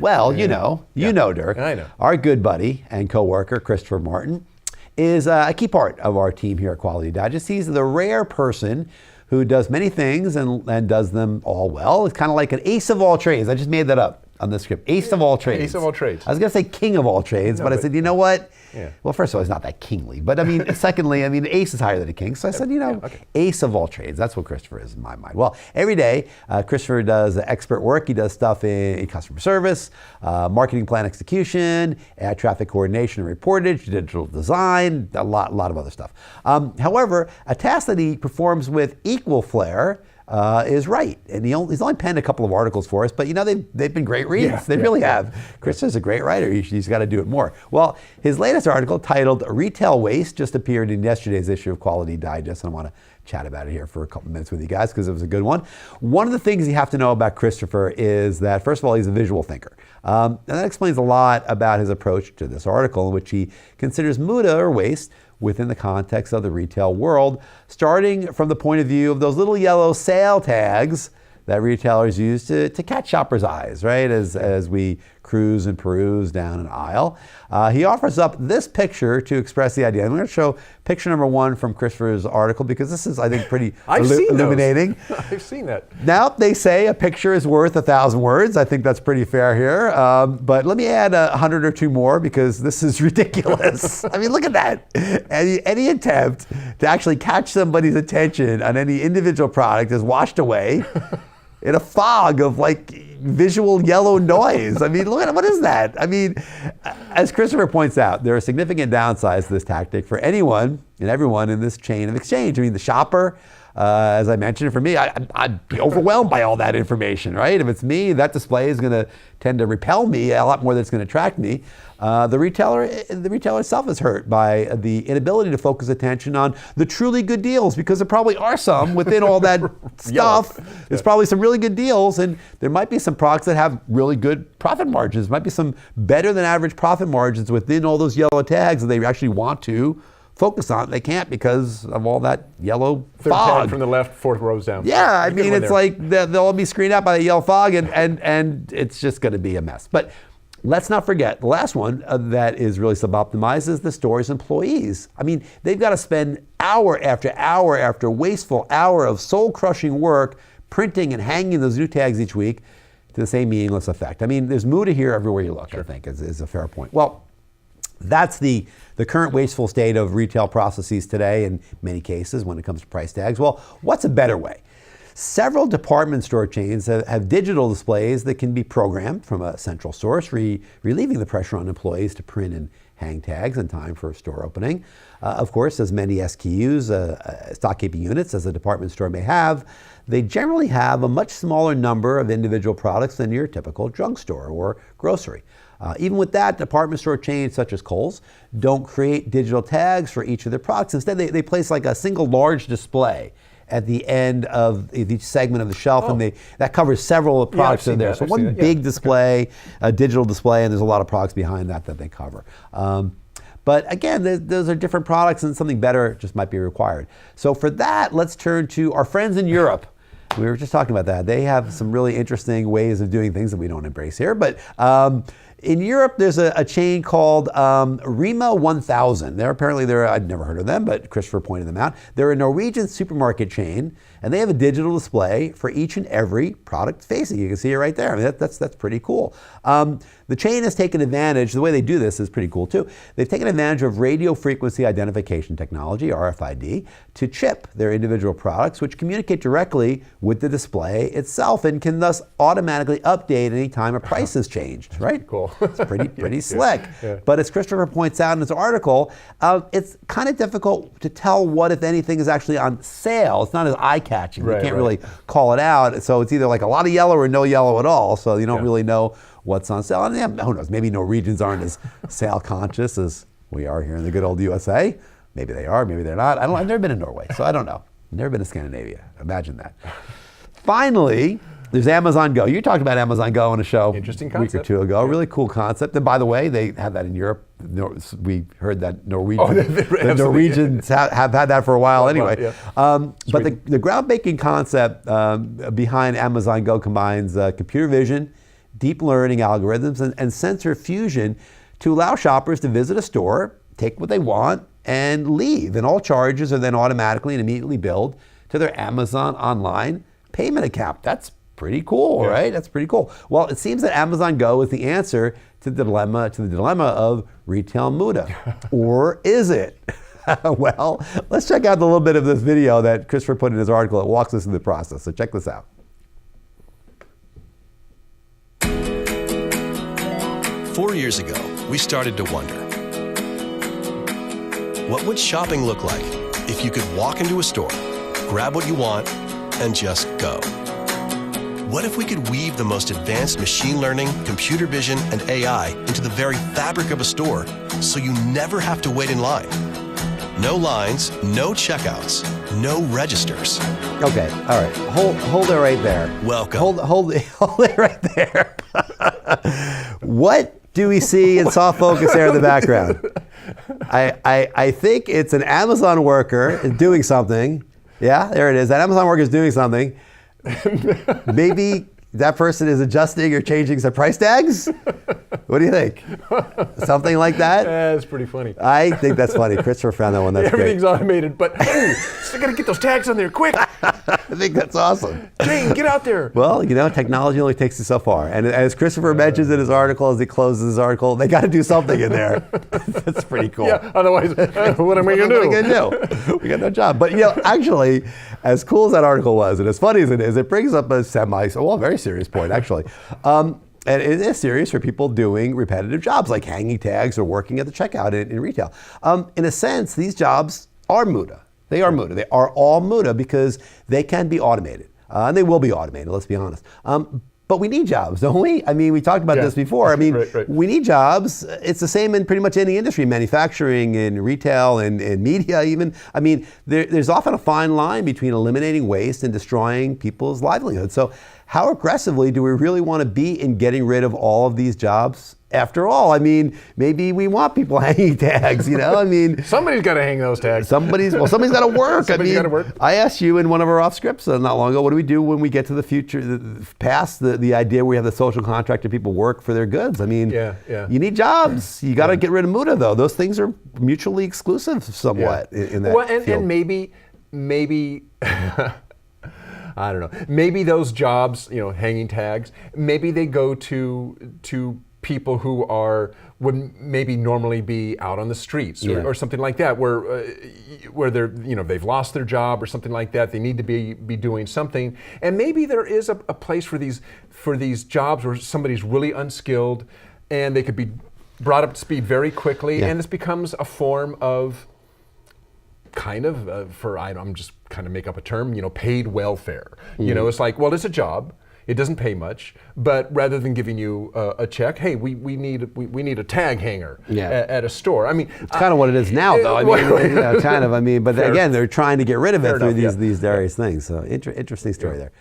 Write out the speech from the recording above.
Well, you know, Dirk. I know. Our good buddy and coworker, Christopher Martin, is a key part of our team here at Quality Digest. He's the rare person who does many things and does them all well. It's kind of like an ace of all trades. I just made that up on the script. Ace of all trades. Ace of all trades. I was going to say king of all trades, but I said, you know what? Yeah. Well, first of all, he's not that kingly. But I mean, secondly, I mean, ace is higher than a king. So I said, ace of all trades. That's what Christopher is in my mind. Well, every day, Christopher does expert work. He does stuff in customer service, marketing plan execution, ad traffic coordination and reportage, digital design, a lot of other stuff. However, a task that he performs with equal flair is write. And he's only penned a couple of articles for us, but they've been great reads. They really have. Chris is a great writer. He's got to do it more. Well, his latest article titled Retail Waste just appeared in yesterday's issue of Quality Digest, and I want to chat about it here for a couple minutes with you guys because it was a good one. One of the things you have to know about Christopher is that, first of all, he's a visual thinker. And that explains a lot about his approach to this article, in which he considers Muda, or waste, within the context of the retail world, starting from the point of view of those little yellow sale tags that retailers use to catch shoppers' eyes, right, as we cruise and peruse down an aisle. He offers up this picture to express the idea. I'm going to show picture number one from Christopher's article because this is, I think, pretty illuminating. I've seen that. Now, they say a picture is worth 1,000 words. I think that's pretty fair here. But let me add 100 or two more because this is ridiculous. I mean, look at that. Any attempt to actually catch somebody's attention on any individual product is washed away in a fog of visual yellow noise. I mean, look at what is that? I mean, as Christopher points out, there are significant downsides to this tactic for anyone and everyone in this chain of exchange. I mean, the shopper, as I mentioned, for me, I'd be overwhelmed by all that information, right? If it's me, that display is going to tend to repel me a lot more than it's going to attract me. The retailer itself is hurt by the inability to focus attention on the truly good deals, because there probably are some within all that stuff. There's probably some really good deals, and there might be some products that have really good profit margins. There might be some better than average profit margins within all those yellow tags that they actually want to focus on. They can't because of all that yellow Third fog. tag from the left, fourth rows down. Yeah, I mean, it's like they'll all be screened out by the yellow fog, and it's just going to be a mess. But let's not forget, the last one that is really sub-optimized is the store's employees. I mean, they've got to spend hour after wasteful hour of soul-crushing work printing and hanging those new tags each week to the same meaningless effect. I mean, there's Muda here everywhere you look, I think, is a fair point. Well, that's the current wasteful state of retail processes today in many cases when it comes to price tags. Well, what's a better way? Several department store chains have digital displays that can be programmed from a central source, relieving the pressure on employees to print and hang tags in time for a store opening. Of course, as many SKUs, stock keeping units, as a department store may have, they generally have a much smaller number of individual products than your typical drugstore or grocery. Even with that, department store chains such as Kohl's don't create digital tags for each of their products. Instead, they place like a single large display at the end of each segment of the shelf, and that covers several products in there. So one big display, a digital display, and there's a lot of products behind that they cover. But again, those are different products, and something better just might be required. So for that, let's turn to our friends in Europe. We were just talking about that. They have some really interesting ways of doing things that we don't embrace here. But in Europe, there's a chain called Rema 1000. I'd never heard of them, but Christopher pointed them out. They're a Norwegian supermarket chain, and they have a digital display for each and every product facing. You can see it right there. I mean, that's pretty cool. The chain has taken advantage, the way they do this is pretty cool too. They've taken advantage of radio frequency identification technology, RFID, to chip their individual products, which communicate directly with the display itself and can thus automatically update any time a price has changed, right? Cool. It's pretty slick. Yeah. But as Christopher points out in his article, it's kind of difficult to tell what, if anything, is actually on sale. It's not as eye-catching. You can't really call it out. So it's either like a lot of yellow or no yellow at all. So you don't really know what's on sale. And who knows, maybe Norwegians aren't as sale conscious as we are here in the good old USA. Maybe they are, maybe they're not. I've never been to Norway, so I don't know. Never been to Scandinavia. Imagine that. Finally, There's Amazon Go. You talked about Amazon Go on a show Interesting a week or concept. two ago. Really cool concept. And by the way, they have that in Europe. We heard that Norwegian. The Norwegians have had that for a while anyway. Yeah. But the groundbreaking concept behind Amazon Go combines computer vision, deep learning algorithms, and sensor fusion to allow shoppers to visit a store, take what they want, and leave. And all charges are then automatically and immediately billed to their Amazon online payment account. That's pretty cool, right? That's pretty cool. Well, it seems that Amazon Go is the answer to the dilemma of retail Muda. Or is it? Well, let's check out a little bit of this video that Christopher put in his article that walks us through the process. So check this out. 4 years ago, we started to wonder, what would shopping look like if you could walk into a store, grab what you want, and just go? What if we could weave the most advanced machine learning, computer vision, and AI into the very fabric of a store so you never have to wait in line? No lines, no checkouts, no registers. Okay, all right, hold it right there. Welcome. Hold it right there. What do we see in soft focus there in the background? I think it's an Amazon worker doing something. Yeah, there it is. That Amazon worker is doing something. Maybe that person is adjusting or changing some price tags? What do you think? Something like that? That's pretty funny. I think that's funny. Christopher found that one. That's Everything's great. automated, but still gotta get those tags on there quick. I think that's awesome. Jane, get out there. Well, technology only takes you so far. And as Christopher mentions in his article, as he closes his article, they got to do something in there. That's pretty cool. Yeah, otherwise, what am I gonna do? What are we gonna do? We got no job. But actually, as cool as that article was, and as funny as it is, it brings up a very serious point, actually. And it is serious for people doing repetitive jobs like hanging tags or working at the checkout in retail. In a sense, these jobs are Muda. They are Muda. They are all Muda because they can be automated. And they will be automated, let's be honest. But we need jobs, don't we? I mean, we talked about this before. I mean, right. we need jobs. It's the same in pretty much any industry, manufacturing and retail and media even. I mean, there's often a fine line between eliminating waste and destroying people's livelihoods. So how aggressively do we really want to be in getting rid of all of these jobs? After all, I mean, maybe we want people hanging tags, I mean. Somebody's got to hang those tags. Somebody's got to work. Somebody's got to work. I asked you in one of our off scripts not long ago, what do we do when we get to the future, past the idea where we have the social contract and people work for their goods? I mean, you need jobs. You got to get rid of Muda, though. Those things are mutually exclusive somewhat in that field. And maybe, I don't know. Maybe those jobs, hanging tags, maybe they go to people who would maybe normally be out on the streets or something like that, where they're they've lost their job or something like that. They need to be doing something, and maybe there is a place for these jobs where somebody's really unskilled, and they could be brought up to speed very quickly, and this becomes a form of I'm just kind of make up a term, paid welfare. It's like, well, it's a job. It doesn't pay much, but rather than giving you a check, hey, we need a tag hanger at a store. I mean, it's kind of what it is now, though. I mean, kind of. I mean, but again, they're trying to get rid of it through these various things. So interesting story there.